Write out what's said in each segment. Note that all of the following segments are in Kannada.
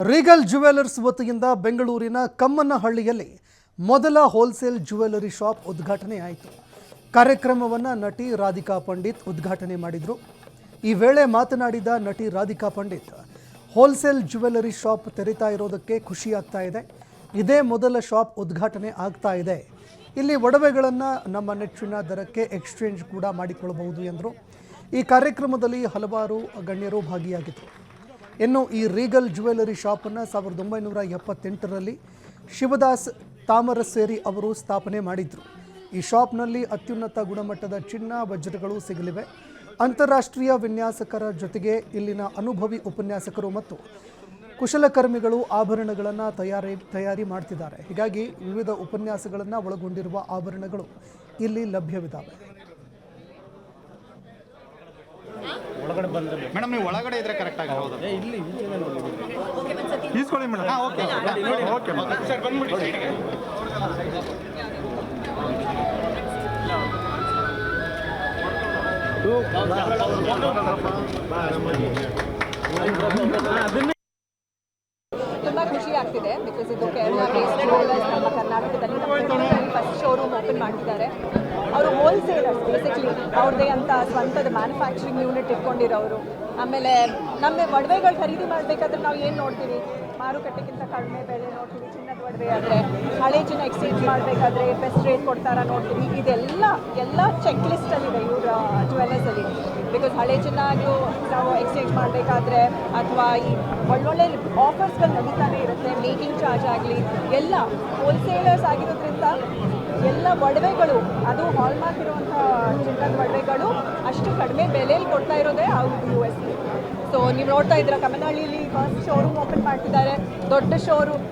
ರೀಗಲ್ ಜ್ಯುವೆಲರ್ಸ್ ವತಿಯಿಂದ ಬೆಂಗಳೂರಿನ ಕಮ್ಮನಹಳ್ಳಿಯಲ್ಲಿ ಮೊದಲ ಹೋಲ್ಸೇಲ್ ಜ್ಯುವೆಲರಿ ಶಾಪ್ ಉದ್ಘಾಟನೆ ಆಯಿತು. ಕಾರ್ಯಕ್ರಮವನ್ನು ನಟಿ ರಾಧಿಕಾ ಪಂಡಿತ್ ಉದ್ಘಾಟನೆ ಮಾಡಿದರು. ಈ ವೇಳೆ ಮಾತನಾಡಿದ ನಟಿ Radhika Pandit, wholesale jewellery shop ತೆರೀತಾ ಇರೋದಕ್ಕೆ ಖುಷಿಯಾಗ್ತಾ ಇದೆ. ಇದೇ ಮೊದಲ ಶಾಪ್ ಉದ್ಘಾಟನೆ ಆಗ್ತಾ ಇದೆ. ಇಲ್ಲಿ ಒಡವೆಗಳನ್ನು ನಮ್ಮ ನೆಚ್ಚಿನ ದರಕ್ಕೆ ಎಕ್ಸ್ಚೇಂಜ್ ಕೂಡ ಮಾಡಿಕೊಳ್ಳಬಹುದು ಎಂದರು. ಈ ಕಾರ್ಯಕ್ರಮದಲ್ಲಿ ಹಲವಾರು ಗಣ್ಯರು ಭಾಗಿಯಾಗಿದ್ದರು. ಇನ್ನು ಈ ರೀಗಲ್ ಜ್ಯುವೆಲರಿ ಶಾಪನ್ನು 1978ರಲ್ಲಿ ಶಿವದಾಸ್ ತಾಮರಸೇರಿ ಅವರು ಸ್ಥಾಪನೆ ಮಾಡಿದರು. ಈ ಶಾಪ್ನಲ್ಲಿ ಅತ್ಯುನ್ನತ ಗುಣಮಟ್ಟದ ಚಿನ್ನ ವಜ್ರಗಳು ಸಿಗಲಿವೆ. ಅಂತಾರಾಷ್ಟ್ರೀಯ ವಿನ್ಯಾಸಕರ ಜೊತೆಗೆ ಇಲ್ಲಿನ ಅನುಭವಿ ಉಪನ್ಯಾಸಕರು ಮತ್ತು ಕುಶಲಕರ್ಮಿಗಳು ಆಭರಣಗಳನ್ನು ತಯಾರಿ ಮಾಡ್ತಿದ್ದಾರೆ. ಹೀಗಾಗಿ ವಿವಿಧ ಉಪನ್ಯಾಸಗಳನ್ನು ಒಳಗೊಂಡಿರುವ ಆಭರಣಗಳು ಇಲ್ಲಿ ಲಭ್ಯವಿದ್ದಾವೆ. ಒಳಗಡೆ ಬಂದ್ರೆ ಮೇಡಮ್ ನೀವು ಒಳಗಡೆ ಇದ್ರೆ ಕರೆಕ್ಟ್ ಆಗಿ ಹೌದು ಇಲ್ಲಿ ಈಸ್ಕೊಳ್ಳಿ ಮೇಡಮ್. ಹಾಂ ಓಕೆ ಓಕೆ ಸರ್ ಬಂದ್ಬಿಡಿ ಸೈಡ್ಗೆ. ತುಂಬ ಖುಷಿ ಆಗ್ತಿದೆ ಬಿಕಾಸ್ ಇದು ಕೇರಳ ಬೇಸ್ಡ್ ಜ್ಯುವೆಲರ್ಸ್ ನಮ್ಮ ಕರ್ನಾಟಕದಲ್ಲಿ ಫಸ್ಟ್ ಶೋರೂಮ್ ಓಪನ್ ಮಾಡ್ತಿದ್ದಾರೆ. ಅವರು ಹೋಲ್ಸೇಲರ್ಸ್, ಬೇಸಿಕ್ಲಿ ಅವ್ರದ್ದೇ ಅಂತ ಸ್ವಂತದ ಮ್ಯಾನುಫ್ಯಾಕ್ಚರಿಂಗ್ ಯೂನಿಟ್ ಇಟ್ಕೊಂಡಿರೋರು. ಆಮೇಲೆ ನಮ್ಮ ಒಡವೆಗಳು ಖರೀದಿ ಮಾಡಬೇಕಾದ್ರೆ ನಾವು ಏನು ನೋಡ್ತೀವಿ, ಮಾರುಕಟ್ಟೆಗಿಂತ ಕಡಿಮೆ ಬೆಲೆ ನೋಡ್ತೀವಿ. ಚಿನ್ನದ ಒಡವೆ ಆದರೆ ಹಳೆ ಚಿನ್ನ ಎಕ್ಸ್ಚೇಂಜ್ ಮಾಡಬೇಕಾದ್ರೆ ಬೆಸ್ಟ್ ರೇಟ್ ಕೊಡ್ತಾರ ನೋಡ್ತೀವಿ. ಇದೆಲ್ಲ ಚೆಕ್ ಲಿಸ್ಟಲ್ಲಿದೆ ಇವರ ಜ್ಯುವೆಲರ್ಸಲ್ಲಿ. ಬಿಕಾಸ್ ಹಳೆ ಚಿನ್ನಾಗೂ ನಾವು ಎಕ್ಸ್ಚೇಂಜ್ ಮಾಡಬೇಕಾದ್ರೆ ಅಥವಾ ಈ ಒಳ್ಳೊಳ್ಳೆ ಆಫರ್ಸ್ಗಳು ನಡೀತಾನೆ ಇರುತ್ತೆ. ಮೇಕಿಂಗ್ ಚಾರ್ಜ್ ಆಗಲಿ ಎಲ್ಲ ಹೋಲ್ಸೇಲರ್ಸ್ ಆಗಿರೋದ್ರಿಂದ ಎಲ್ಲ ಒಡವೆಗಳು, ಅದು ಹಾಲ್ಮಾರ್ಕ್ ಇರುವಂಥ ಚಿನ್ನದ ಒಡವೆಗಳು ಅಷ್ಟು ಕಡಿಮೆ ಬೆಲೆಯಲ್ಲಿ ಕೊಡ್ತಾ ಇರೋದೇ ಹೌದು US. ಸೊ ನೀವು ನೋಡ್ತಾ ಇದ್ದೀರಾ ಕಮ್ಮನಹಳ್ಳಿಯಲ್ಲಿ ಫಸ್ಟ್ ಶೋರೂಮ್ ಓಪನ್ ಮಾಡ್ತಿದ್ದಾರೆ. ದೊಡ್ಡ ಶೋರೂಮ್,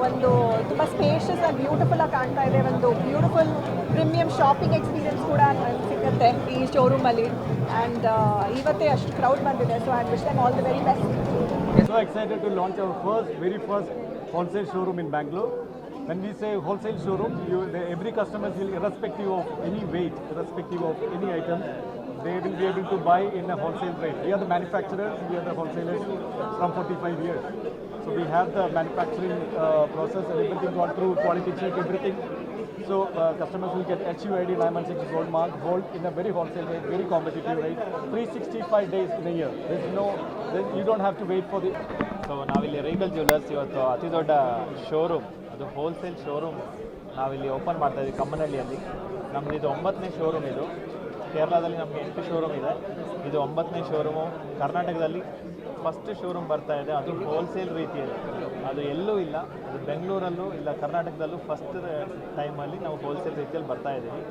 ಒಂದು ತುಂಬ ಸ್ಪೇಷಿಯಸ್ ಆಗಿ ಬ್ಯೂಟಿಫುಲ್ ಆಗಿ ಕಾಣ್ತಾ ಇದೆ. ಒಂದು ಬ್ಯೂಟಿಫುಲ್ ಪ್ರೀಮಿಯಂ ಶಾಪಿಂಗ್ ಎಕ್ಸ್ಪೀರಿಯನ್ಸ್ ಕೂಡ ಸಿಗುತ್ತೆ ಈ ಶೋರೂಮಲ್ಲಿ. ಆ್ಯಂಡ್ ಇವತ್ತೇ ಅಷ್ಟು ಕ್ರೌಡ್ ಬಂದಿದೆ. So I wish them all the very best. So excited to launch our very first wholesale showroom in Bangalore. When we say wholesale showroom, every customer will, irrespective of any weight, irrespective of any item, they will be able to buy in a wholesale rate. We are the manufacturers, we are the wholesalers from 45 years. So we have the manufacturing process and everything gone through, quality check, everything. So customers will get HUID 916 gold mark, gold in a very wholesale rate, very competitive rate, 365 days in a year. You don't have to wait for the... so ನಾವಿಲ್ಲಿ ರೀಗಲ್ ಜ್ಯುವೆಲರ್ಸ್ ಇವತ್ತು ಅತಿ ದೊಡ್ಡ ಶೋರೂಮ್, ಅದು ಹೋಲ್ಸೇಲ್ ಶೋರೂಮ್ ನಾವಿಲ್ಲಿ ಓಪನ್ ಮಾಡ್ತಾಯಿದ್ವಿ ಕಮ್ಮನಹಳ್ಳಿಯಲ್ಲಿ. ನಮ್ಮದು ಇದು 9ನೇ ಶೋರೂಮ್. ಇದು ಕೇರಳದಲ್ಲಿ ನಮಗೆ 8 ಶೋರೂಮ್ ಇದೆ. ಇದು 9ನೇ ಶೋರೂಮು. ಕರ್ನಾಟಕದಲ್ಲಿ ಫಸ್ಟ್ ಶೋರೂಮ್ ಬರ್ತಾ ಇದೆ, ಅದು ಹೋಲ್ಸೇಲ್ ರೀತಿಯಲ್ಲಿ. ಅದು ಎಲ್ಲೂ ಇಲ್ಲ, ಅದು ಬೆಂಗಳೂರಲ್ಲೂ ಇಲ್ಲ, ಕರ್ನಾಟಕದಲ್ಲೂ ಫಸ್ಟ್ ಟೈಮಲ್ಲಿ ನಾವು ಹೋಲ್ಸೇಲ್ ರೀತಿಯಲ್ಲಿ ಬರ್ತಾ ಇದ್ದೀವಿ.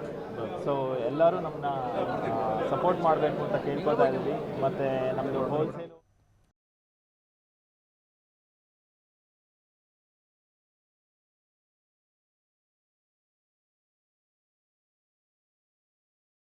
ಸೊ ಎಲ್ಲರೂ ನಮ್ಮನ್ನ ಸಪೋರ್ಟ್ ಮಾಡಬೇಕು ಅಂತ ಕೇಳ್ಕೊತಾ ಇದ್ದೀವಿ. ಮತ್ತು ನಮ್ಮದು ಹೋಲ್ಸೇಲ್